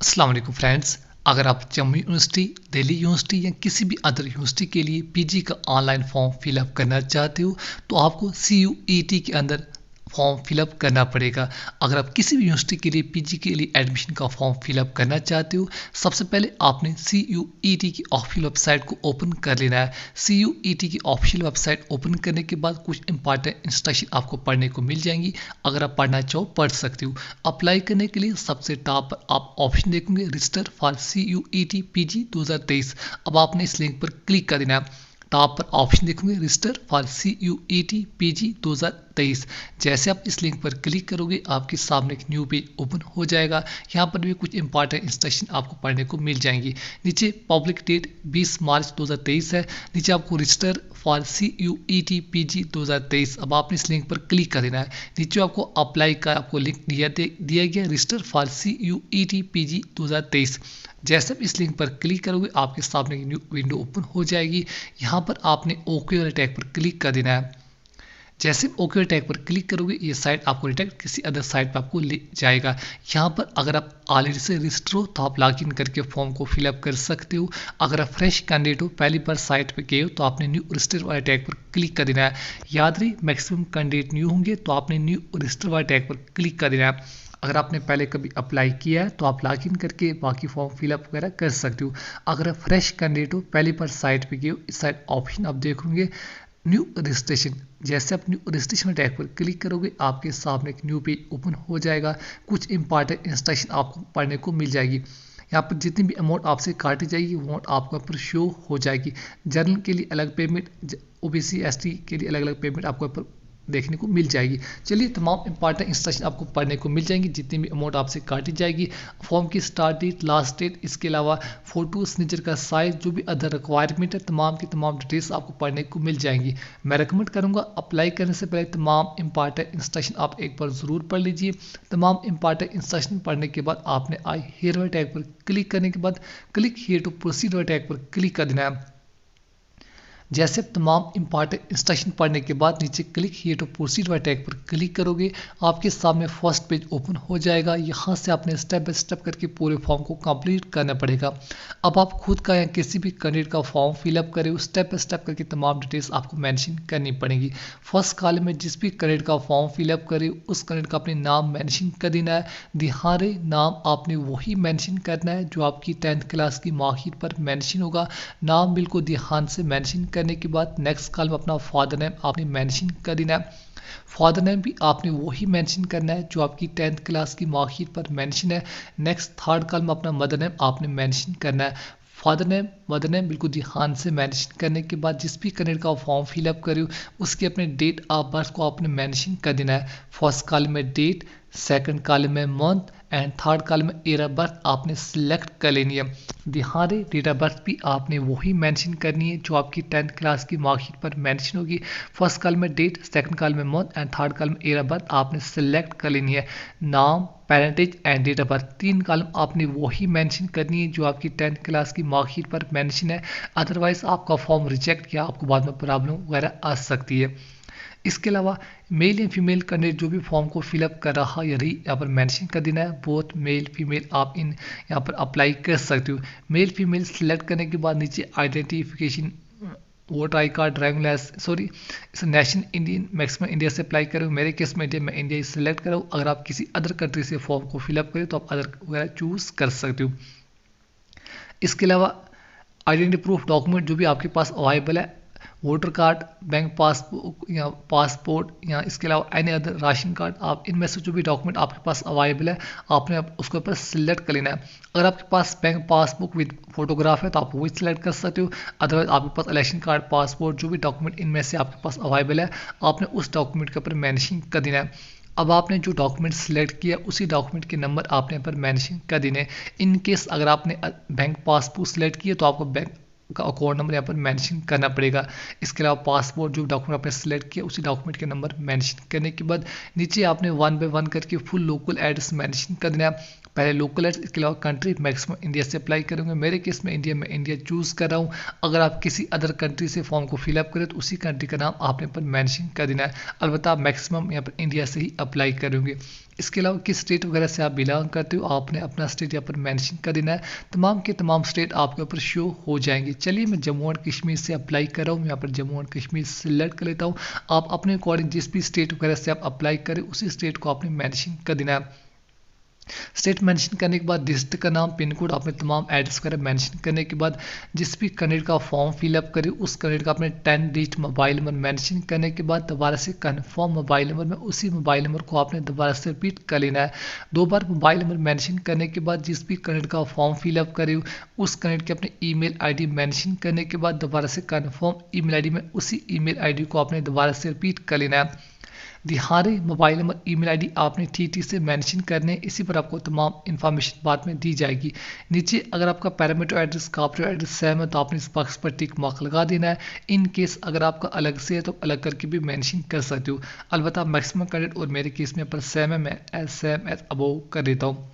अस्सलाम वालेकुम फ्रेंड्स। अगर आप जम्मू यूनिवर्सिटी, दिल्ली यूनिवर्सिटी या किसी भी अदर यूनिवर्सिटी के लिए पीजी का ऑनलाइन फॉर्म फिलअप करना चाहते हो तो आपको CUET के अंदर फॉर्म फिलअप करना पड़ेगा। अगर आप किसी भी यूनिवर्सिटी के लिए पीजी के लिए एडमिशन का फॉर्म फिलअप करना चाहते हो, सबसे पहले आपने CUET की ऑफिशियल वेबसाइट को ओपन कर लेना है। CUET की ऑफिशियल वेबसाइट ओपन करने के बाद कुछ इंपॉर्टेंट इंस्ट्रक्शन आपको पढ़ने को मिल जाएंगी। अगर आप पढ़ना चाहो पढ़ सकते हो। अप्लाई करने के लिए सबसे टॉप पर आप ऑप्शन देखेंगे रजिस्टर फॉर CUET PG 2023। अब आपने इस लिंक पर क्लिक कर देना है। टॉप पर ऑप्शन देखेंगे रजिस्टर फॉर CUET PG 2023। जैसे आप इस लिंक पर क्लिक करोगे आपके सामने एक न्यू पेज ओपन हो जाएगा। यहाँ पर भी कुछ इंपॉर्टेंट इंस्ट्रक्शन आपको पढ़ने को मिल जाएंगी। नीचे पब्लिक डेट 20 मार्च 2023 है। नीचे आपको रजिस्टर फॉर CUET PG 2023। अब आपने इस लिंक पर क्लिक कर देना है। नीचे आपको अप्लाई का आपको लिंक दिया गया रजिस्टर फॉर CUET PG 2023। जैसे आप इस लिंक पर क्लिक करोगे आपके सामने एक न्यू विंडो ओपन हो जाएगी। यहाँ पर आपने ओके वाले टैग पर क्लिक कर देना है। जैसे ओके टैग पर क्लिक करोगे ये साइट आपको रिडायरेक्ट किसी अदर साइट पर आपको ले जाएगा। यहाँ पर अगर आप ऑलरेडी से रजिस्टर हो तो आप लॉगिन करके फॉर्म को फिलअप कर सकते हो। अगर आप फ्रेश कैंडिडेट हो, पहली बार साइट पर गए हो तो आपने न्यू रजिस्टर वाले टैग पर क्लिक कर देना है। याद रही मैक्सिमम कैंडिडेट न्यू होंगे तो आपने न्यू रजिस्टर वाले टैग पर क्लिक कर देना है। अगर आपने पहले कभी अप्लाई किया है तो आप लॉगिन करके बाकी फॉर्म फिलअप वगैरह कर सकते हो। अगर आप फ्रेश कैंडिडेट हो, पहली बार साइट पे गए हो, इस साइट ऑप्शन आप देखोगे न्यू रजिस्ट्रेशन। जैसे आप न्यू रजिस्ट्रेशन टैग पर क्लिक करोगे आपके सामने एक न्यू पेज ओपन हो जाएगा। कुछ इंपॉर्टेंट इंस्ट्रक्शन आपको पढ़ने को मिल जाएगी। यहाँ पर जितनी भी अमाउंट आपसे काटी जाएगी वो अमाउंट आपको पर शो हो जाएगी। जनरल के लिए अलग पेमेंट, OBC ST के लिए अलग अलग पेमेंट आपको पर देखने को मिल जाएगी। चलिए तमाम इंपॉर्टेंट इंस्ट्रक्शन आपको पढ़ने को मिल जाएंगी। जितनी भी अमाउंट आपसे काटी जाएगी, फॉर्म की स्टार्ट डेट, लास्ट डेट, इसके अलावा फोटो, सिग्नेचर का साइज, जो भी अदर रिक्वायरमेंट है तमाम की तमाम डिटेल्स आपको पढ़ने को मिल जाएंगी। मैं रिकमेंड करूंगा अप्लाई करने से पहले तमाम इंपॉर्टेंट इंस्ट्रक्शन आप एक बार ज़रूर पढ़ लीजिए। तमाम इंपॉर्टेंट इंस्ट्रक्शन पढ़ने के बाद आपने आई हियर वाले टैग पर क्लिक करने के बाद क्लिक हियर टू प्रोसीड वाले टैग पर क्लिक कर देना है। जैसे तमाम इंपॉर्टेंट इंस्ट्रक्शन पढ़ने के बाद नीचे क्लिक हियर टू प्रोसीड वाले टैग पर क्लिक करोगे आपके सामने फर्स्ट पेज ओपन हो जाएगा। यहाँ से आपने स्टेप बाय स्टेप करके पूरे फॉर्म को कंप्लीट करना पड़ेगा। अब आप खुद का या किसी भी कैंडिडेट का फॉर्म फिलअप करें, स्टेप बाय स्टेप करके तमाम डिटेल्स आपको मेंशन करनी पड़ेगी। फर्स्ट कॉलम में जिस भी कैंडिडेट का फॉर्म फिलअप करे उस कैंडिडेट का अपने नाम मेंशन कर देना है। दिहारे नाम आपने वही मेंशन करना है जो आपकी 10th क्लास की मार्कशीट पर मेंशन होगा। नाम बिल्कुल ध्यान से मेंशन करने के बाद नेक्स्ट कॉलम अपना फादर नेम आपने मेंशन कर देना है। फादर नेम भी आपने वही मेंशन करना है जो आपकी 10th क्लास की मार्कशीट पर मेंशन है। नेक्स्ट थर्ड कॉलम अपना मदर नेम आपने मेंशन करना है। फादर नेम, मदर नेम बिल्कुल ध्यान से मेंशन करने के बाद जिस भी कैंडिडेट का फॉर्म फिलअप करो उसके अपने डेट ऑफ बर्थ को आपने मेंशन कर देना है। फर्स्ट कॉलम में डेट, सेकंड कॉलम में मंथ एंड थर्ड कॉलम में ईयर ऑफ बर्थ आपने सिलेक्ट कर लेनी है। ध्यान रहे डेट ऑफ बर्थ भी आपने वही मेंशन करनी है जो आपकी 10th क्लास की मार्कशीट पर मेंशन होगी। फर्स्ट कॉलम में डेट, सेकंड कॉलम में मंथ एंड थर्ड कॉलम में ईयर ऑफ बर्थ आपने सिलेक्ट कर लेनी है। नाम, parentage and date of birth, तीन कॉलम आपने वही मेंशन करनी है जो आपकी 10th क्लास की मार्कशीट पर मेंशन है। अदरवाइज आपका फॉर्म रिजेक्ट किया आपको बाद में प्रॉब्लम वगैरह आ सकती है। इसके अलावा मेल या फीमेल कैंडिडेट जो भी फॉर्म को फिलअप कर रहा या रही यहाँ पर मेंशन कर देना है। बोथ मेल फीमेल आप इन यहाँ पर अप्लाई कर सकते हो। मेल फीमेल सिलेक्ट करने के बाद नीचे identification, voter I card, driving licence, sorry इस नेशनल इंडियन, मैक्सिमम इंडिया से अप्लाई करो। मेरे केस में इंडिया, मैं इंडिया ही सिलेक्ट करो। अगर आप किसी अदर कंट्री से फॉर्म को फिलअप करें तो आप अदर वगैरह चूज कर सकते हो। इसके अलावा आइडेंटिटी प्रूफ डॉक्यूमेंट जो भी आपके पास अवेलेबल है, वोटर कार्ड, बैंक पासबुक या पासपोर्ट या इसके अलावा एनी अदर राशन कार्ड, आप इनमें से जो भी डॉक्यूमेंट आपके पास अवेलेबल है आपने उसके ऊपर सिलेक्ट कर लेना है। अगर आपके पास बैंक पासबुक विद फोटोग्राफ है तो आप वही सिलेक्ट कर सकते हो। अदरवाइज आपके पास इलेक्शन कार्ड, पासपोर्ट, जो भी डॉक्यूमेंट इनमें से आपके पास अवेलेबल है आपने उस डॉक्यूमेंट के ऊपर मेंशन कर देना है। अब आपने जो डॉक्यूमेंट सिलेक्ट किया उसी डॉक्यूमेंट के नंबर आपने पर मेंशन कर देने। इन केस अगर आपने बैंक पासबुक सिलेक्ट किया तो आपको बैंक का अकाउंट नंबर यहाँ पर मेंशन करना पड़ेगा। इसके अलावा पासपोर्ट जो डॉक्यूमेंट आपने सिलेक्ट किया उसी डॉक्यूमेंट के नंबर मेंशन करने के बाद नीचे आपने 1 बाय 1 करके फुल लोकल एड्रेस मेंशन कर देना है। पहले लोकल एड्स, इसके अलावा कंट्री मैक्सिमम इंडिया से अप्लाई करेंगे। मेरे केस में इंडिया में इंडिया चूज़ कर रहा हूँ। अगर आप किसी अदर कंट्री से फॉर्म को फिलअप करें तो उसी कंट्री का नाम आपने पर मैंशन कर देना है। अलबत्ता मैक्सिमम यहाँ पर इंडिया से ही अप्लाई करेंगे। इसके अलावा किस स्टेट वगैरह से आप बिलोंग करते हो आपने अपना स्टेट यहाँ पर मेंशन कर देना है। तमाम के तमाम स्टेट आपके ऊपर शो हो जाएंगे। चलिए मैं जम्मू एंड कश्मीर से अप्लाई कर रहा हूँ, यहाँ पर जम्मू एंड कश्मीर सिलेक्ट कर लेता हूँ। आप अपने अकॉर्डिंग जिस भी स्टेट वगैरह से आप अप्लाई करें उसी स्टेट को आपने मेंशन कर देना है। स्टेट मेंशन करने के बाद डिस्ट्रिक्ट का नाम, पिन कोड, आपने तमाम एड्रेस वगैरह मेंशन करने के बाद जिस भी कैंडिडेट का फॉर्म फिलअप करे उस कैंडिडेट का आपने 10 डिजिट मोबाइल नंबर मेंशन करने के बाद दोबारा से कन्फर्म मोबाइल नंबर में उसी मोबाइल नंबर को आपने दोबारा से रिपीट कर लेना है। 2 बार मोबाइल नंबर मेंशन करने के बाद जिस भी कैंडिडेट का फॉर्म फिलअप करे उस कैंडिडेट के अपने ईमेल आईडी मेंशन करने के बाद दोबारा से कन्फर्म ईमेल आईडी में उसी ईमेल आईडी को आपने दोबारा से रिपीट कर लेना है। दिहारे मोबाइल नंबर, ईमेल आईडी आपने ठीक से मेंशन करने। इसी पर आपको तमाम इन्फॉर्मेशन बाद में दी जाएगी। नीचे अगर आपका पैरामीटर एड्रेस काप्रो एड्रेस सेम है तो आपने इस बॉक्स पर टिक मार्क लगा देना है। इन केस अगर आपका अलग से है तो अलग करके भी मेंशन कर सकते हो। अलबत्ता मैक्सिमम कैंडिडेट और मेरे केस में पर सेम है, मैं एज सेम एज अबोव कर देता हूँ।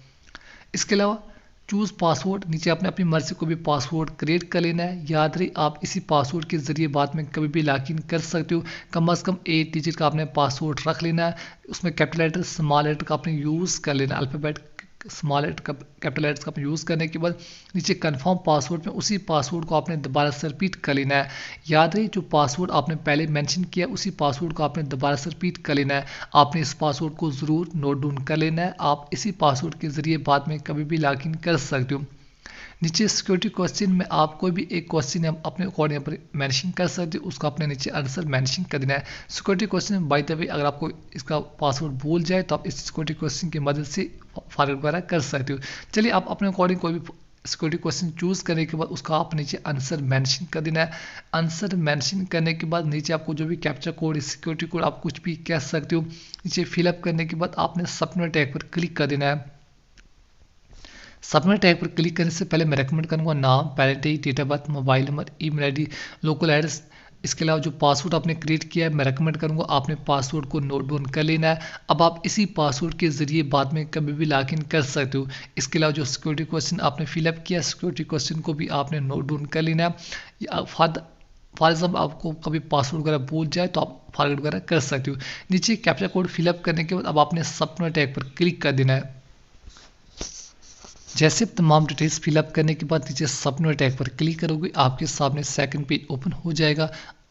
इसके अलावा चूज़ पासवर्ड, नीचे आपने अपनी मर्जी को भी पासवर्ड क्रिएट कर लेना है। याद रहे आप इसी पासवर्ड के जरिए बाद में कभी भी लॉगिन कर सकते हो। कम से कम 8 डिजिट का आपने पासवर्ड रख लेना है। उसमें कैपिटल लेटर स्मॉल लेटर का आपने यूज़ कर लेना है। अल्फ़ाबेट स्मॉल लेटर का कैपिटल लेटर्स का यूज़ करने के बाद नीचे कंफर्म पासवर्ड में उसी पासवर्ड को आपने दोबारा से रिपीट कर लेना है। याद रहे जो पासवर्ड आपने पहले मेंशन किया उसी पासवर्ड को आपने दोबारा से रिपीट कर लेना है। आपने इस पासवर्ड को ज़रूर नोट डाउन कर लेना है। आप इसी पासवर्ड के ज़रिए बाद में कभी भी लॉगिन कर सकते हो। नीचे सिक्योरिटी क्वेश्चन में आप कोई भी एक क्वेश्चन हम अपने अकॉर्डिंग पर मेंशन कर सकते हो, उसको अपने नीचे आंसर मेंशन कर देना है। Security question by the way अगर आपको इसका पासवर्ड भूल जाए तो आप इस सिक्योरिटी क्वेश्चन की मदद से फॉरवर्ड वगैरह कर सकते हो। चलिए आप अपने अकॉर्डिंग कोई भी सिक्योरिटी क्वेश्चन चूज करने के बाद उसका आप नीचे आंसर मेंशन कर देना है। आंसर मेंशन करने के बाद नीचे आपको जो भी कैप्चा कोड, सिक्योरिटी कोड आप कुछ भी कह सकते हो। नीचे फिलअप करने के बाद आपने सबमिट टैग पर क्लिक कर देना है। सबमिट टैग पर क्लिक करने से पहले मैं रेकमेंड करूंगा नाम, parentage, date of birth, mobile number, email ID, local address. इसके अलावा जो पासवर्ड आपने क्रिएट किया है मैं रेकमेंड करूंगा आपने पासवर्ड को नोट डाउन कर लेना है। अब आप इसी पासवर्ड के जरिए बाद में कभी भी लॉगिन कर सकते हो। इसके अलावा जो सिक्योरिटी क्वेश्चन आपने फिलअप किया सिक्योरिटी क्वेश्चन को भी आपने नोट डाउन कर लेना है। फॉर एग्जाम्पल आपको कभी पासवर्ड वगैरह भूल जाए तो आप फॉरवर्ड वगैरह कर सकते हो। नीचे कैप्चा कोड फिलअप करने के बाद अब आपने सबमिट टैग पर क्लिक कर देना है। जैसे तमाम डिटेल्स फिलअप करने के बाद नीचे सबमिट टैग पर क्लिक करोगे आपके सामने सेकंड पेज ओपन हो जाएगा।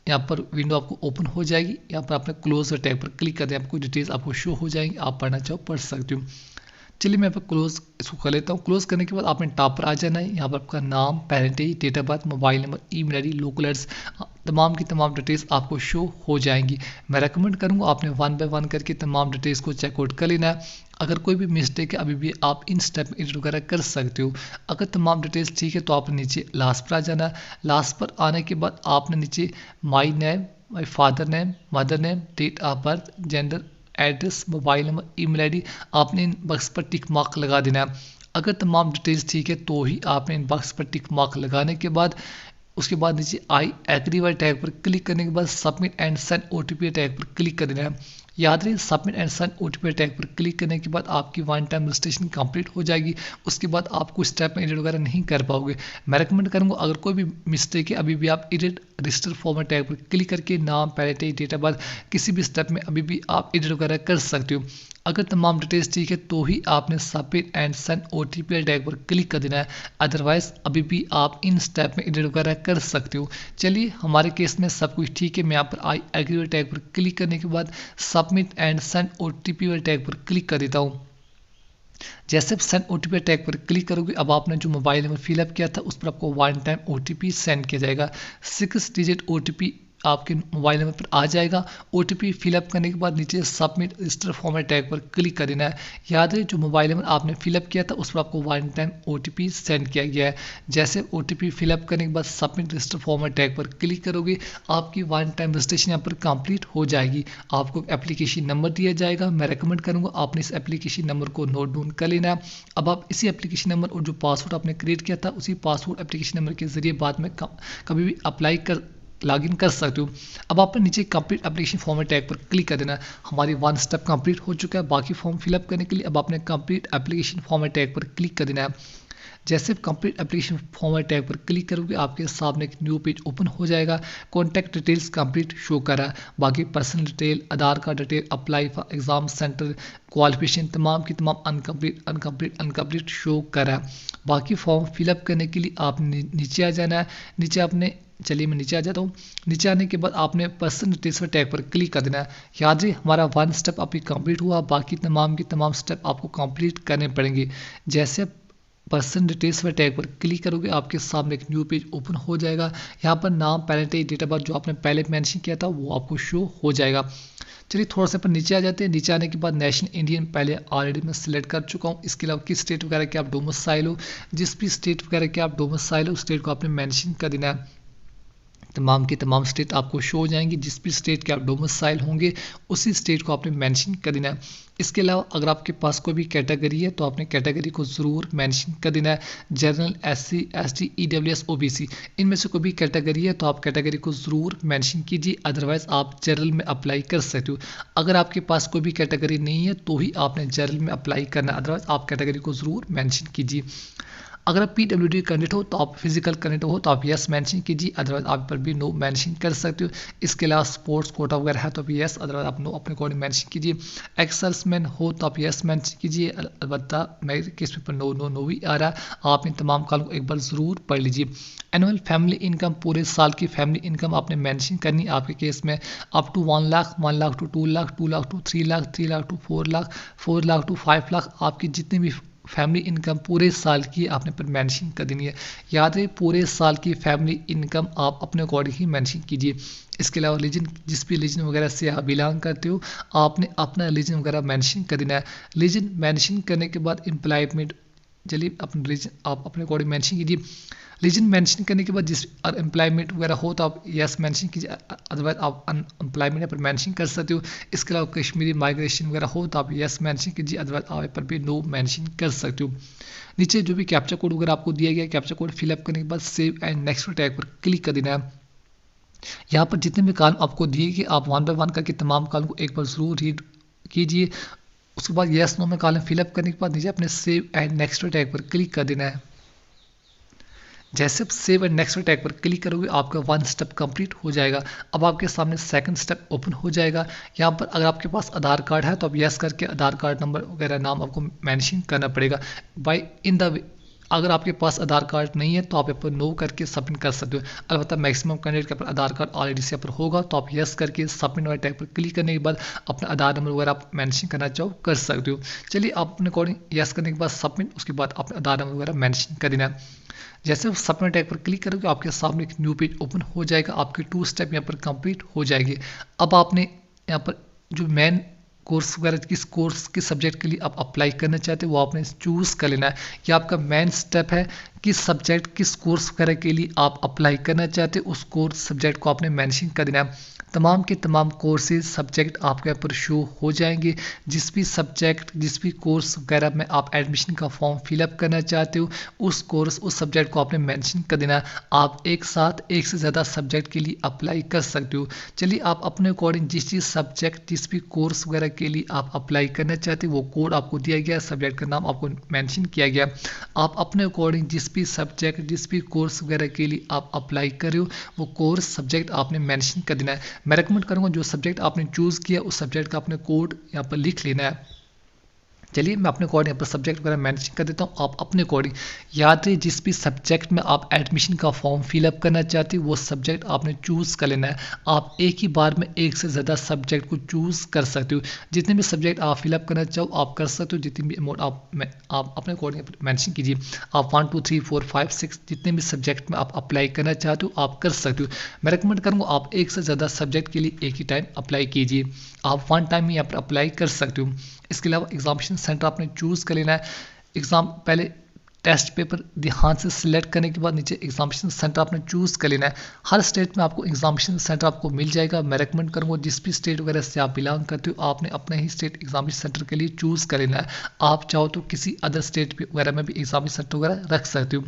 यहाँ पर विंडो आपको ओपन हो जाएगी। यहाँ पर आपने क्लोज टैग पर क्लिक कर दें, आपको डिटेल्स आपको शो हो जाएंगी। आप पढ़ना चाहो पढ़ सकते हो। चलिए मैं यहाँ पर क्लोज इसको कर लेता हूँ। क्लोज करने के बाद आपने टॉप पर आ जाना है। यहाँ पर आपका नाम, parentage, date of birth, mobile number, email ID, local address, तमाम की तमाम डिटेल्स आपको शो हो जाएंगी। मैं रेकमेंड करूँगा आपने 1 बाय 1 करके तमाम डिटेल्स को चेकआउट कर लेना है। अगर कोई भी मिस्टेक है अभी भी आप इन स्टेप में एडिट वगैरह कर सकते हो। अगर तमाम डिटेल्स ठीक है तो आपने नीचे लास्ट पर आ जाना है। लास्ट पर आने के बाद आपने नीचे my name, my father name, mother name, date of birth, gender, address, mobile number, email ID आपने इन बॉक्स पर टिक मार्क लगा देना है। अगर तमाम डिटेल्स ठीक है तो ही आपने इन बॉक्स पर टिक मार्क लगाने के बाद उसके बाद नीचे आई एग्री वाले टैग पर क्लिक करने के बाद submit and send OTP tag पर क्लिक कर देना है। याद रहे submit and send OTP tag पर क्लिक करने के बाद आपकी 1 टाइम रजिस्ट्रेशन कंप्लीट हो जाएगी। उसके बाद आप कुछ स्टेप में एडिट वगैरह नहीं कर पाओगे। मैं रेकमेंड करूँगा अगर कोई भी मिस्टेक है अभी भी आप एडिट रजिस्टर फॉर्मेट टैग पर क्लिक करके नाम, पेरेंटिटी, डेट ऑफ बर्थ किसी भी स्टेप में अभी भी आप एडिट वगैरह कर सकते हो। अगर तमाम डिटेल्स ठीक है तो ही आपने submit and send OTP tag पर क्लिक कर देना है। अदरवाइज अभी भी आप इन स्टेप में एडिट वगैरह कर सकते हो। चलिए हमारे केस में सब कुछ ठीक है। मैं यहाँ पर आई एग्री टैग पर क्लिक करने के बाद सबमिट एंड सेंड ओटीपी वाले टैग पर क्लिक कर देता हूँ। जैसे सेंड ओटीपी टैग पर क्लिक करोगे अब आपने जो मोबाइल नंबर फिलअप किया था उस पर आपको 1 टाइम ओटीपी सेंड किया जाएगा। 6 डिजिट ओटीपी आपके मोबाइल नंबर पर आ जाएगा। ओटीपी फिलअप करने के बाद नीचे सबमिट रजिस्टर फॉर्मेट टैग पर क्लिक कर देना है। याद है जो मोबाइल नंबर आपने फिलअप किया था उस पर आपको 1 टाइम ओटीपी सेंड किया गया है। जैसे ओटीपी फिलअप करने के बाद सबमिट रजिस्टर फॉर्मेट टैग पर क्लिक करोगे आपकी 1 टाइम रजिस्ट्रेशन यहाँ पर कंप्लीट हो जाएगी। आपको एप्लीकेशन नंबर दिया जाएगा। मैं रेकमेंड करूँगा आपने इस एप्लीकेशन नंबर को नोट डाउन कर लेना है। अब आप इसी एप्लीकेशन नंबर और जो पासवर्ड आपने क्रिएट किया था उसी पासवर्ड एप्लीकेशन नंबर के जरिए बाद में कभी भी अप्लाई कर लॉगिन कर सकते हो। अब आपने नीचे कंप्लीट एप्लीकेशन फॉर्म टैग पर क्लिक कर देना है। हमारी वन स्टेप कंप्लीट हो चुका है। बाकी फॉर्म फिलअप करने के लिए अब आपने कंप्लीट एप्लीकेशन फॉर्म टैग पर क्लिक कर देना है। जैसे कंप्लीट एप्लीकेशन फॉर्म टैग पर क्लिक करोगे आपके सामने एक न्यू पेज ओपन हो जाएगा। कॉन्टैक्ट डिटेल्स कंप्लीट शो कर रहा है। बाकी personal detail, Aadhaar card detail, apply for exam centre, qualification तमाम की तमाम अनकम्प्लीट शो कर रहा है। बाकी फॉर्म फिलअप करने के लिए आपने नीचे आ जाना है। नीचे आपने चलिए मैं नीचे आ जाता हूँ। नीचे आने के बाद आपने पर्सनल डिटेल्स पर टैग पर क्लिक कर देना है। याद रहे हमारा वन स्टेप अभी कंप्लीट हुआ, बाकी तमाम की तमाम स्टेप आपको कंप्लीट करने पड़ेंगे। जैसे पर्सन डिटेल्स पर टैग पर क्लिक करोगे आपके सामने एक न्यू पेज ओपन हो जाएगा। यहाँ पर नाम, पेरेंटल डेट ऑफ बर्थ जो आपने पहले मेंशन किया था वो आपको शो हो जाएगा। चलिए थोड़ा सा पर नीचे आ जाते हैं। नीचे आने के बाद नेशनल इंडियन पहले ऑलरेडी मैं सिलेक्ट कर चुका हूँ। इसके अलावा किस स्टेट वगैरह के आप डोमिसाइल हो, जिस भी स्टेट वगैरह के आप डोमिसाइल हो स्टेट को आपने मेंशन कर देना है। तमाम की तमाम स्टेट आपको शो हो जाएंगी। जिस भी स्टेट के आप डोमिसाइल होंगे उसी स्टेट को आपने मेंशन कर देना है। इसके अलावा अगर आपके पास कोई भी कैटेगरी है तो आपने कैटेगरी को ज़रूर मेंशन कर देना है। General, SC, ST, EWS, OBC इनमें से कोई भी कैटेगरी है तो आप कैटेगरी को ज़रूर मेंशन कीजिए, अदरवाइज़ आप जनरल में अप्लाई कर सकते हो। अगर आपके पास कोई भी कैटेगरी नहीं है तो ही आपने जनरल में अप्लाई करना है, अदरवाइज़ आप कैटेगरी को ज़रूर मेंशन कीजिए। अगर आप PWD कैंडिडेट हो तो आप फिजिकल कैंडिडेट हो तो आप यस मेंशन कीजिए, अदरवाइज आप पर भी नो मेंशन कर सकते हो। इसके अलावा स्पोर्ट्स कोटा वगैरह है तो आप यस, अदरवाइज आप नो अपने अकॉर्डिंग मेंशन कीजिए। एक्सर्समैन हो तो आप यस मेंशन कीजिए, अलबत्ता मेरे केस में पर नो नो नो ही आ रहा है। आप इन तमाम कालों को एक बार ज़रूर पढ़ लीजिए। एनुअल फैमिली इनकम, पूरे साल की फैमिली इनकम आपने मेंशन करनी है। आपके केस में up to 1 lakh, 1 lakh to 2 lakh, 2 lakh to 3 lakh, 3 lakh to 4 lakh, 4 lakh to 5 lakh आपकी जितनी भी फैमिली इनकम पूरे साल की आपने पर मेंशन कर देनी है। याद रहे पूरे साल की फैमिली इनकम आप अपने अकॉर्डिंग ही मेंशन कीजिए। इसके अलावा रीजन, जिस भी रीजन वगैरह से आप बिलोंग करते हो आपने अपना रीजन वगैरह मेंशन कर देना है। रीजन मेंशन करने के बाद एम्प्लॉयमेंट, चलिए अपने रीजन आप अपने अकॉर्डिंग मेंशन कीजिए। रीजन मेंशन करने के बाद जिस एम्प्लॉयमेंट वगैरह हो तो आप यस मेंशन कीजिए, अदरवाइज आप अनएम्प्लॉयमेंट पर मेंशन कर सकते हो। इसके अलावा कश्मीरी माइग्रेशन वगैरह हो तो आप यस मेंशन कीजिए, अदरवाइज आप पर भी नो मेंशन कर सकते हो। नीचे जो भी कैप्चा कोड वगैरह आपको दिया गया है, कैप्चा कोड फिलअप करने के बाद सेव एंड नेक्स्ट टैग पर क्लिक कर देना है। यहाँ पर जितने भी कॉलम आपको दिए गए आप 1 बाय 1 करके तमाम कॉलम को एक बार जरूर रीड कीजिए। उसके बाद यस नो में कॉलम फिलअप करने के बाद नीचे अपने सेव एंड नेक्स्ट टैग पर क्लिक कर देना है। जैसे आप सेव एंड नेक्स्ट टैग पर क्लिक करोगे आपका वन स्टेप कंप्लीट हो जाएगा। अब आपके सामने सेकंड स्टेप ओपन हो जाएगा। यहाँ पर अगर आपके पास आधार कार्ड है तो आप यस करके आधार कार्ड नंबर वगैरह नाम आपको मेंशन करना पड़ेगा। बाय इन द अगर आपके पास आधार कार्ड नहीं है तो आप यहाँ पर नो करके सबमिट कर सकते हो। अलबत्ता मैक्सिमम कैंडिडेट के ऊपर आधार कार्ड ऑलरेडी से पर होगा तो आप यस करके सबमिट वाले टैग पर क्लिक करने के बाद अपना आधार नंबर वगैरह आप मेंशन करना चाहो कर सकते हो। चलिए आप अपने अकॉर्डिंग यस करने के बाद सबमिट, उसके बाद अपना आधार नंबर वगैरह मेंशन कर देना। जैसे आप सबमिट टैग पर क्लिक करोगे आपके सामने एक न्यू पेज ओपन हो जाएगा। आपके 2 स्टेप यहाँ पर कंप्लीट हो जाएंगे। अब आपने यहाँ पर जो मेन कोर्स वगैरह किस सब्जेक्ट के लिए आप अप्लाई करना चाहते हो वो आपने चूज़ कर लेना है। ये आपका मेन स्टेप है। किस सब्जेक्ट किस कोर्स वगैरह के लिए आप अप्लाई करना चाहते हो उस कोर्स सब्जेक्ट को आपने मेंशन कर देना है। तमाम के तमाम कोर्सेज सब्जेक्ट आपके यहाँ पर शो हो जाएंगे। जिस भी सब्जेक्ट जिस भी कोर्स वगैरह में आप एडमिशन का फॉर्म फिलअप करना चाहते हो उस कोर्स उस सब्जेक्ट को आपने मेंशन कर देना है। आप एक साथ एक से ज़्यादा सब्जेक्ट के लिए अप्लाई कर सकते हो। चलिए आप अपने अकॉर्डिंग जिस चीज़ सब्जेक्ट जिस भी कोर्स वगैरह के लिए आप अप्लाई करना चाहते हो वो कोड आपको दिया गया, सब्जेक्ट का नाम आपको मेंशन किया गया। आप अपने अकॉर्डिंग जिस भी सब्जेक्ट जिस भी कोर्स वगैरह के लिए आप अप्लाई कर रहे हो वो कोर्स सब्जेक्ट आपने मेंशन कर देना है। मैं रेकमेंड करूंगा जो सब्जेक्ट आपने चूज़ किया उस सब्जेक्ट का आपने कोड यहाँ पर लिख लेना है। चलिए मैं अपने अकॉर्डिंग यहाँ पर सब्जेक्ट वगैरह मेंशन कर देता हूँ। आप अपने अकॉर्डिंग याद रहे जिस भी सब्जेक्ट में आप एडमिशन का फॉर्म फिलअप करना चाहते हो वो सब्जेक्ट आपने चूज़ कर लेना है। आप एक ही बार में एक से ज़्यादा सब्जेक्ट को चूज़ कर सकते हो। जितने भी सब्जेक्ट आप फिलअप करना चाहो आप कर सकते हो। जितनी भी अमाउंट आप अपने अकॉर्डिंग मेंशन कीजिए। आप 1 2 3 4 5 6 जितने भी सब्जेक्ट में आप अप्लाई करना चाहते हो आप कर सकते हो। मैं रिकमेंड करूँगा आप एक से ज़्यादा सब्जेक्ट के लिए एक ही टाइम अप्लाई कीजिए। आप 1 टाइम ही यहाँ पर अप्लाई कर सकते हो। इसके अलावा एग्जामिनेशन सेंटर आपने चूज़ कर लेना है। एग्ज़ाम पहले टेस्ट पेपर ध्यान से सिलेक्ट करने के बाद नीचे एग्जामिनेशन सेंटर आपने चूज़ कर लेना है। हर स्टेट में आपको एग्जामिनेशन सेंटर आपको मिल जाएगा। मैं रेकमेंड करूँगा जिस भी स्टेट वगैरह से आप बिलोंग करते हो आपने अपने ही स्टेट एग्जामिनेशन सेंटर के लिए चूज़ कर लेना है। आप चाहो तो किसी अदर स्टेट वगैरह में भी एग्जामिनेशन सेंटर वगैरह रख सकते हो।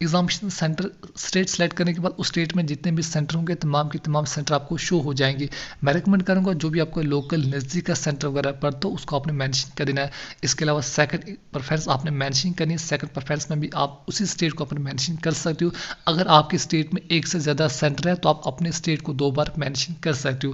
एग्जामिनेशन सेंटर स्टेट सेलेक्ट करने के बाद उस स्टेट में जितने भी सेंटर होंगे तमाम के तमाम सेंटर आपको शो हो जाएंगे। मैं रेकमेंड करूंगा जो भी आपको लोकल नज़दीक का सेंटर वगैरह पड़ता हो उसको आपने मेंशन कर देना है। इसके अलावा सेकंड प्रेफरेंस आपने मेंशन करनी है। सेकंड प्रेफरेंस में भी आप उसी स्टेट को अपने मेंशन कर सकते हो। अगर आपके स्टेट में एक से ज़्यादा सेंटर है तो आप अपने स्टेट को 2 बार मेंशन कर सकते हो।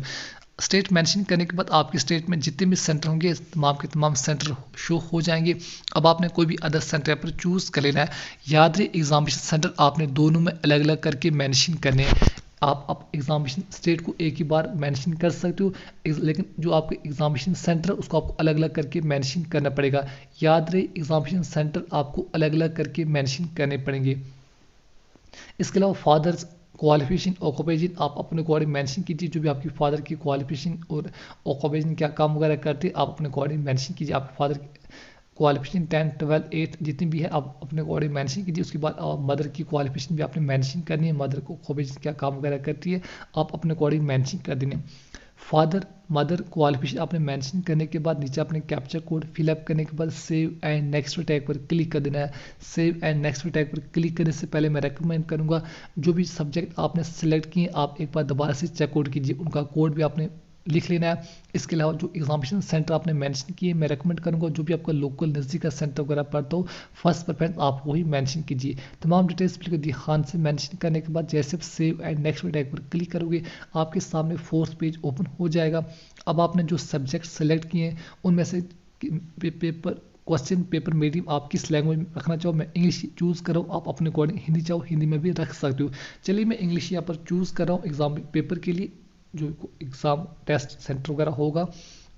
स्टेट मेंशन करने के बाद आपके स्टेट में जितने भी सेंटर होंगे तमाम के तमाम सेंटर शो हो जाएंगे। अब आपने कोई भी अदर सेंटर पर चूज़ कर लेना है। याद रहे एग्जामिनेशन सेंटर आपने दोनों में अलग अलग करके मेंशन करने हैं। आप एग्जामिनेशन स्टेट को एक ही बार मेंशन कर सकते हो, लेकिन जो आपके एग्जामिनेशन सेंटर है उसको आपको अलग अलग करके मेंशन करना पड़ेगा। याद रहे एग्जामिनेशन सेंटर आपको अलग अलग करके मेंशन करने पड़ेंगे। इसके अलावा फादर्स क्वालिफिकेशन ऑक्यूपेशन आप अपने अकॉर्डिंग मेंशन कीजिए। जो भी आपकी फादर की क्वालिफिकेशन और ऑक्यूपेशन क्या काम वगैरह करते हैं आप अपने अकॉर्डिंग मेंशन कीजिए। आपके फादर क्वालिफिकेशन 10, 12, 8 जितनी भी है आप अपने अकॉर्डिंग मेंशन कीजिए। उसके बाद मदर की क्वालिफिकेशन भी आपने मेंशन करनी है। मदर को ऑक्यूपेशन क्या काम वगैरह करती है आप अपने अकॉर्डिंग मेंशन कर देने। फादर मदर क्वालिफिकेशन आपने मेंशन करने के बाद नीचे आपने कैप्चा कोड फिलअप करने के बाद सेव एंड नेक्स्ट टैग पर क्लिक कर देना है। सेव एंड नेक्स्ट टैग पर क्लिक करने से पहले मैं रेकमेंड करूंगा जो भी सब्जेक्ट आपने सेलेक्ट किए आप एक बार दोबारा से चेकआउट कीजिए, उनका कोड भी आपने लिख लेना है। इसके अलावा जो एग्जामिनेशन सेंटर आपने मेंशन किए मैं रेकमेंड करूंगा जो भी आपका लोकल नज़दीक का सेंटर वगैरह पड़ता हो फर्स्ट प्रेफरेंस आप वही मेंशन कीजिए। तमाम डिटेल्स बिल्कुल ध्यान से मेंशन करने के बाद जैसे सेव एंड नेक्स्ट टैग पर क्लिक करोगे आपके सामने फोर्थ पेज ओपन हो जाएगा। अब आपने जो सब्जेक्ट सेलेक्ट किए हैं उनमें से पेपर क्वेश्चन पेपर मीडियम आप किस लैंग्वेज में रखना चाहो, मैं इंग्लिश चूज़ कर रहा हूँ, आप अपने अकॉर्डिंग हिंदी चाहो हिंदी में भी रख सकते हो। चलिए मैं इंग्लिश यहाँ पर चूज़ कर रहा हूँ एग्जाम पेपर के लिए। जो एग्ज़ाम टेस्ट सेंटर वगैरह होगा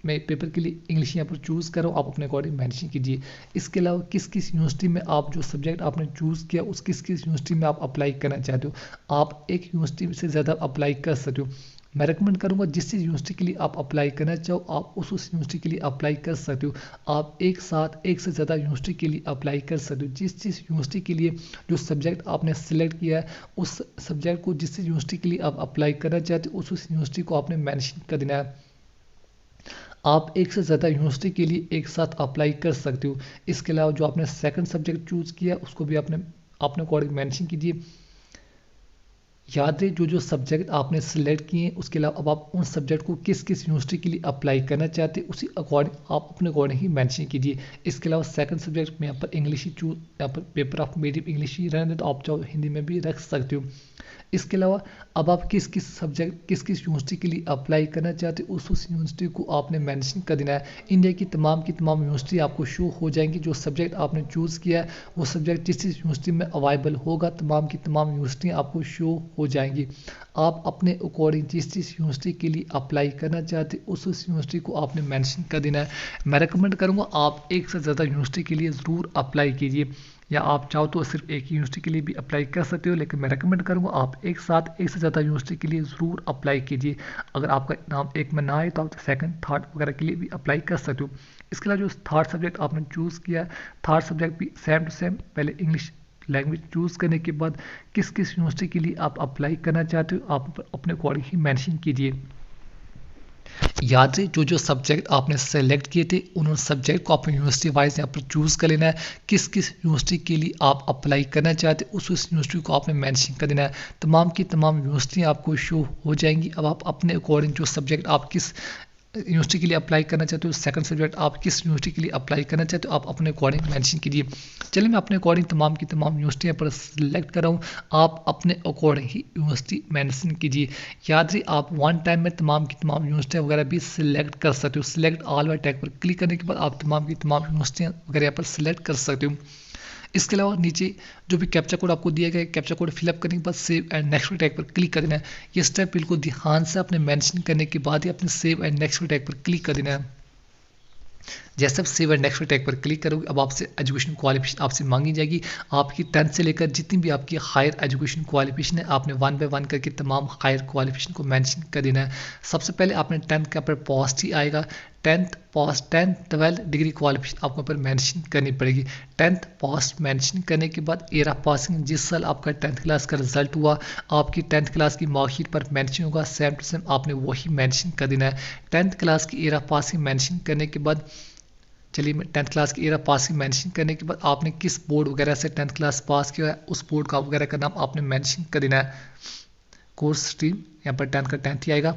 मैं पेपर के लिए इंग्लिश यहाँ पर चूज़ कर रहा हूँ, आप अपने अकॉर्डिंग मेंशन कीजिए। इसके अलावा किस किस यूनिवर्सिटी में आप जो सब्जेक्ट आपने चूज़ किया उस किस किस यूनिवर्सिटी में आप अप्लाई करना चाहते हो, आप एक यूनिवर्सिटी से ज़्यादा अप्लाई कर सकते हो। मैं रेकमेंड करूंगा जिस यूनिवर्सिटी के लिए आप अप्लाई करना चाहो आप उस यूनिवर्सिटी के लिए अप्लाई कर सकते हो। आप एक साथ एक से ज़्यादा यूनिवर्सिटी के लिए अप्लाई कर सकते हो। जिस यूनिवर्सिटी के लिए जो सब्जेक्ट आपने सिलेक्ट किया है उस सब्जेक्ट को जिस यूनिवर्सिटी के लिए आप अप्लाई करना चाहते हो उस यूनिवर्सिटी को आपने मेंशन कर देना है। आप एक से ज़्यादा यूनिवर्सिटी के लिए एक साथ अप्लाई कर सकते हो। इसके अलावा जो आपने सेकंड सब्जेक्ट चूज़ किया उसको भी अपने अकॉर्डिंग मेंशन कीजिए। याद है जो सब्जेक्ट आपने सिलेक्ट किए उसके अलावा अब आप उन सब्जेक्ट को किस किस यूनिवर्सिटी के लिए अप्लाई करना चाहते हैं उसी अकॉर्डिंग आप अपने अकॉर्डिंग ही मेंशन कीजिए। इसके अलावा सेकंड सब्जेक्ट में यहाँ पर इंग्लिश ही चूज यहाँ पर पेपर ऑफ मीडियम इंग्लिश ही रहने तो आप चाहो हिंदी में भी रख सकते हो। इसके अलावा अब आप किस किस सब्जेक्ट किस किस यूनिवर्सिटी के लिए अप्लाई करना चाहते हो उस यूनिवर्सिटी को आपने मेंशन कर देना है। इंडिया की तमाम यूनिवर्सिटी आपको शो हो जाएंगी। जो सब्जेक्ट आपने चूज़ किया है वो सब्जेक्ट जिस यूनिवर्सिटी में अवेलेबल होगा तमाम की तमाम यूनिवर्सिटियाँ आपको शो हो जाएंगी। आप अपने अकॉर्डिंग जिस यूनिवर्सिटी के लिए अप्लाई करना चाहते उस यूनिवर्सिटी को आपने मेंशन कर देना है। मैं रिकमेंड करूँगा आप एक से ज़्यादा यूनिवर्सिटी के लिए ज़रूर अप्लाई कीजिए, या आप चाहो तो सिर्फ एक यूनिवर्सिटी के लिए भी अप्लाई कर सकते हो, लेकिन मैं रेकमेंड करूँगा आप एक साथ एक से ज़्यादा यूनिवर्सिटी के लिए ज़रूर अप्लाई कीजिए। अगर आपका नाम एक में ना आए तो आप सेकंड थर्ड वगैरह के लिए भी अप्लाई कर सकते हो। इसके अलावा जो थर्ड सब्जेक्ट आपने चूज़ किया है थर्ड सब्जेक्ट भी सेम टू सेम पहले इंग्लिश लैंग्वेज चूज़ करने के बाद किस किस यूनिवर्सिटी के लिए आप अप्लाई करना चाहते हो आप अपने अकॉर्डिंग ही मेंशन कीजिए। याद रहे जो सब्जेक्ट आपने सेलेक्ट किए थे उन सब्जेक्ट को आपने यूनिवर्सिटी वाइज यहाँ पर चूज़ कर लेना है। किस किस यूनिवर्सिटी के लिए आप अप्लाई करना चाहते उस यूनिवर्सिटी को आपने मेंशन कर देना है। तमाम की तमाम यूनिवर्सिटी आपको शो हो जाएंगी। अब आप अपने अकॉर्डिंग जो सब्जेक्ट आप किस यूनिवर्सिटी के लिए अप्लाई करना चाहते हो सेकंड सब्जेक्ट आप किस यूनिवर्सिटी के लिए अप्लाई करना चाहते हो आप अपने अकॉर्डिंग मेंशन कीजिए। चलिए मैं अपने अकॉर्डिंग तमाम की तमाम यूनिवर्सिटियाँ पर सिलेक्ट कर रहा हूँ, आप अपने अकॉर्डिंग ही यूनिवर्सिटी मेंशन कीजिए। याद रही आप वन टाइम में तमाम की तमाम यूनिवर्सिटियाँ वगैरह भी सिलेक्ट कर सकते हो। सिलेक्ट ऑल वाले टैग पर क्लिक करने के बाद आप तमाम की तमाम यूनिवर्सिटियाँ वगैरह यहाँ पर सिलेक्ट कर सकते हो। इसके अलावा नीचे जो भी कैप्चा कोड आपको दिया गया है कैप्चा कोड फिलअप करने के बाद सेव एंड नेक्स्ट टैग पर क्लिक कर देना है। ये स्टेप बिल्कुल ध्यान से अपने मेंशन करने के बाद ही अपने सेव एंड नेक्स्ट टैग पर क्लिक कर देना है। जैसे आप सेव एंड नेक्स्ट टैग पर क्लिक करोगे अब आपसे एजुकेशन क्वालिफिकेशन आपसे मांगी जाएगी। आपकी 10th से लेकर जितनी भी आपकी हायर एजुकेशन क्वालिफिकेशन है आपने 1 बाय 1 करके तमाम हायर क्वालिफिकेशन को मेंशन कर देना है। सबसे पहले आपने 10th का पर पास ही आएगा। 10th पास 10 12 डिग्री क्वालिफिकेशन आपको पर मेंशन करनी पड़ेगी। 10th पास मेंशन करने के बाद ईयर ऑफ पासिंग, जिस साल आपका 10th क्लास का रिजल्ट हुआ आपकी 10th क्लास की मार्कशीट पर मेंशन होगा, सेम टू सेम आपने वही मेंशन कर देना है। 10th क्लास की ईयर ऑफ पासिंग मेंशन करने के बाद, चलिए 10th क्लास की ईयर ऑफ पासिंग मेंशन करने के बाद आपने किस बोर्ड वगैरह से 10th क्लास पास किया है उस बोर्ड का वगैरह का नाम आपने मेंशन कर देना है। कोर्स स्ट्रीम यहाँ पर 10th का 10th ही आएगा,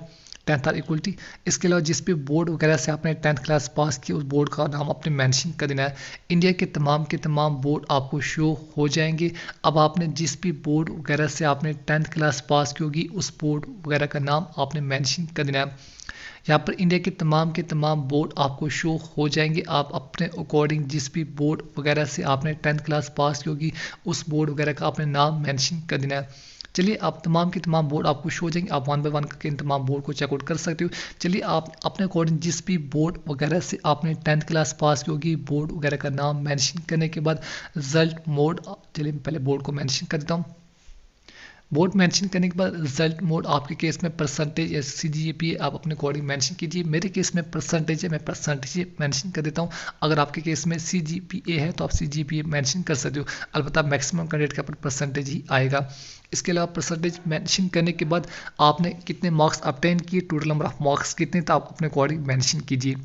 10th आर इक्वलिटी। इसके अलावा जिस भी बोर्ड वगैरह से आपने 10th क्लास पास की उस बोर्ड का नाम आपने मेंशन कर देना है। इंडिया के तमाम बोर्ड आपको शो हो जाएंगे। अब आपने जिस भी बोर्ड वगैरह से आपने 10th क्लास पास की होगी उस बोर्ड वगैरह का नाम आपने मेंशन कर देना है। यहाँ पर इंडिया के तमाम बोर्ड आपको शो हो जाएंगे। आप अपने अकॉर्डिंग जिस भी बोर्ड वगैरह से आपने 10th क्लास पास की होगी उस बोर्ड वगैरह का आपने नाम मेंशन कर देना है। चलिए आप तमाम के तमाम बोर्ड आपको शो हो जाएंगे, आप 1 बाय 1 करके इन तमाम बोर्ड को चेकआउट कर सकते हो। चलिए आप अपने अकॉर्डिंग जिस भी बोर्ड वगैरह से आपने 10th क्लास पास की होगी बोर्ड वगैरह का नाम मेंशन करने के बाद रिजल्ट मोड, चलिए मैं पहले बोर्ड को मेंशन कर देता हूँ। बोर्ड मेंशन करने के बाद रिजल्ट मोड आपके केस में परसेंटेज या CGPA आप अपने अकॉर्डिंग मेंशन कीजिए। मेरे केस में परसेंटेज है, मैं परसेंटेज मेंशन कर देता हूँ। अगर आपके केस में CGPA है तो आप CGPA मेंशन कर सकते हो, अलबत्ता मैक्सिमम कैंडिडेट का परसेंटेज ही आएगा। इसके अलावा परसेंटेज मेंशन करने के बाद आपने कितने मार्क्स ऑब्टेन किए, टोटल नंबर ऑफ मार्क्स कितने थे आप अपने अकॉर्डिंग मेंशन कीजिए।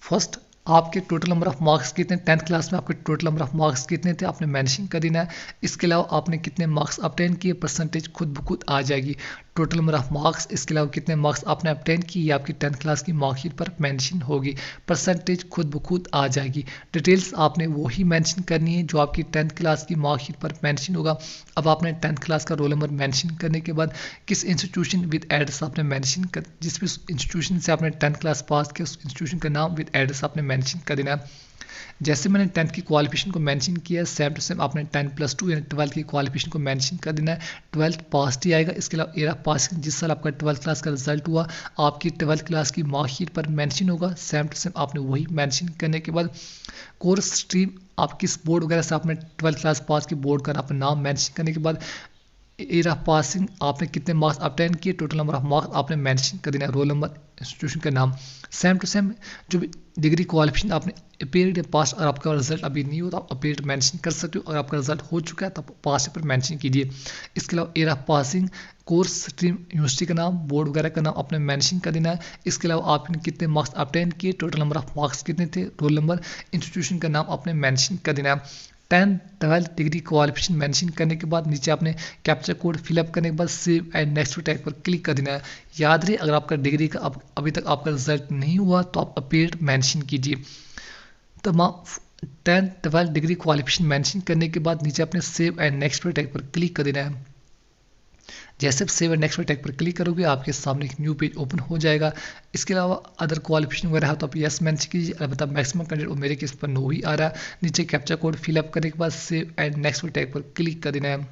फर्स्ट आपके टोटल नंबर ऑफ मार्क्स कितने, 10th क्लास में आपके टोटल नंबर ऑफ मार्क्स कितने थे आपने मेंशन कर देना है। इसके अलावा आपने कितने मार्क्स ऑब्टेन किए, परसेंटेज खुद ब खुद आ जाएगी। टोटल नंबर ऑफ मार्क्स, इसके अलावा कितने मार्क्स आपने ऑब्टेन किए ये आपकी 10th क्लास की मार्कशीट पर मेंशन होगी, परसेंटेज खुद ब खुद आ जाएगी। डिटेल्स आपने वही मेंशन करनी है जो आपकी 10th क्लास की मार्कशीट पर मेंशन होगा। अब आपने 10th क्लास का रोल नंबर मेंशन करने के बाद किस इंस्टीट्यूशन विद एड्रेस आपने मेंशन कर, जिस भी इंस्टीट्यूशन से आपने 10th क्लास पास किया उस इंस्टीट्यूशन का नाम विद एड्रेस आपने मेंशन कर देना है। जैसे मैंने 10th की क्वालिफिकेशन को मेंशन किया, सेम टू सेम आपने 10+2 यानी 12th की क्वालिफिकेशन को मेंशन कर देना है। 12th पास ही आएगा। इसके अलावा ईयर ऑफ पासिंग, जिस साल आपका 12th क्लास का रिजल्ट हुआ आपकी 12th क्लास की मार्कशीट पर मेंशन होगा, सेम टू सेम आपने वही मेंशन करने के बाद कोर्स स्ट्रीम आप किस बोर्ड वगैरह से आपने 12th क्लास पास की बोर्ड का अपना नाम मेंशन करने के बाद ईयर ऑफ पासिंग आपने कितने मार्क्स ऑब्टेन किए, टोटल नंबर ऑफ मार्क्स आपने मेंशन कर देना है, रोल नंबर, इंस्टीट्यूशन का नाम। सेम टू सेम जो भी डिग्री क्वालिफिकेशन आपने अपीयर्ड या पास, और आपका रिजल्ट अभी नहीं हो तो आप अपीयर्ड मेंशन कर सकते हो। अगर आपका रिजल्ट हो चुका है तो आप पास पर मेंशन कीजिए। इसके अलावा year of passing, course stream, university का नाम, बोर्ड वगैरह का नाम आपने मेंशन कर देना है। इसके अलावा आपने कितने मार्क्स ऑब्टेन किए, टोटल नंबर ऑफ मार्क्स कितने थे, रोल नंबर, इंस्टीट्यूशन का नाम आपने मेंशन कर देना है। 10 12 डिग्री क्वालिफिकेशन मेंशन करने के बाद नीचे आपने कैप्चर कोड फिलअप करने के बाद सेव एंड नेक्स्ट टैग पर क्लिक कर देना है। याद रहे अगर आपका डिग्री का अभी तक आपका रिजल्ट नहीं हुआ तो आप अपीयर्ड मेंशन कीजिए। तो 10 12 डिग्री क्वालिफिकेशन मेंशन करने के बाद नीचे आपने सेव एंड नेक्स्ट टैग पर क्लिक कर देना है। जैसे आप सेव एंड नेक्स्ट टैग पर क्लिक करोगे आपके सामने एक न्यू पेज ओपन हो जाएगा। इसके अलावा अदर क्वालिफिकेशन वगैरह है तो आप यस मेंशन कीजिए, अलबत्ता मैक्सिमम कैंडिडेट मेरे केस पर नो ही आ रहा है। नीचे कैप्चा कोड फिलअप करने के बाद सेव एंड नेक्स्ट टैग पर क्लिक कर देना है।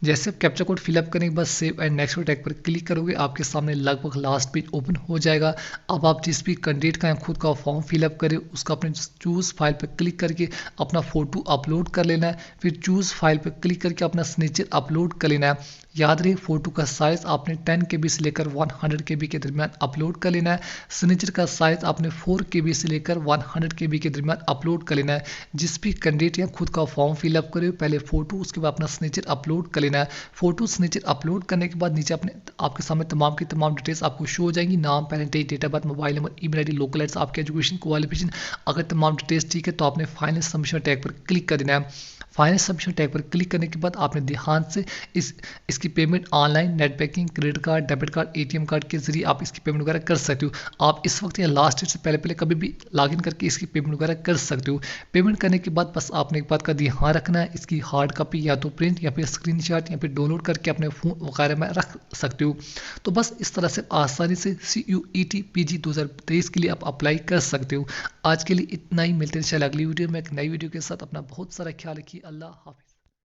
जैसे आप कैप्चा कोड फिलअप करने के बाद सेव एंड नेक्स्ट टैग पर क्लिक करोगे आपके सामने लगभग लास्ट पेज ओपन हो जाएगा। अब आप जिस भी कैंडिडेट का खुद का फॉर्म फिलअप करें उसका अपने चूज़ फाइल पर क्लिक करके अपना फोटो अपलोड कर लेना है। फिर चूज़ फाइल पर क्लिक करके अपना सिग्नेचर अपलोड कर लेना है। याद रहे फोटो का साइज आपने 10 KB से लेकर 100 KB के दरमियान अपलोड कर लेना है। सिग्नेचर का साइज आपने 4 KB से लेकर 100 KB के दरमियान अपलोड कर लेना है। जिस भी कैंडिडेट या खुद का फॉर्म फिलअप करे पहले फोटो उसके बाद अपना सिग्नेचर अपलोड कर लेना है। फोटो सिग्नेचर अपलोड करने के बाद नीचे अपने आपके सामने तमाम की तमाम डिटेल्स आपको शो हो जाएंगी, नाम, parentage, date of birth, mobile number, email ID, local address, आपके एजुकेशन क्वालिफिकेशन। अगर तमाम डिटेल्स ठीक है तो आपने फाइनल सबमिशन टैग पर क्लिक कर देना है। फाइनल सबमिशन टैग पर क्लिक करने के बाद आपने ध्यान से इसकी payment online, net banking, credit card, debit card, ATM card के जरिए आप इसकी पेमेंट वगैरह कर सकते हो। आप इस वक्त या लास्ट डेट से पहले कभी भी लॉगिन करके इसकी पेमेंट वगैरह कर सकते हो। पेमेंट करने के बाद बस आपने एक बात का ध्यान रखना है, इसकी हार्ड कॉपी या तो प्रिंट या फिर स्क्रीनशॉट या फिर डाउनलोड करके अपने फोन वगैरह में रख सकते हो। तो बस इस तरह से आसानी से CUET PG 2023 के लिए आप अप्लाई कर सकते हो। आज के लिए इतना ही, मिलते हैं इंशाल्लाह अगली वीडियो में एक नई वीडियो के साथ। अपना बहुत सारा ख्याल रखिए। अल्लाह हाफिज़।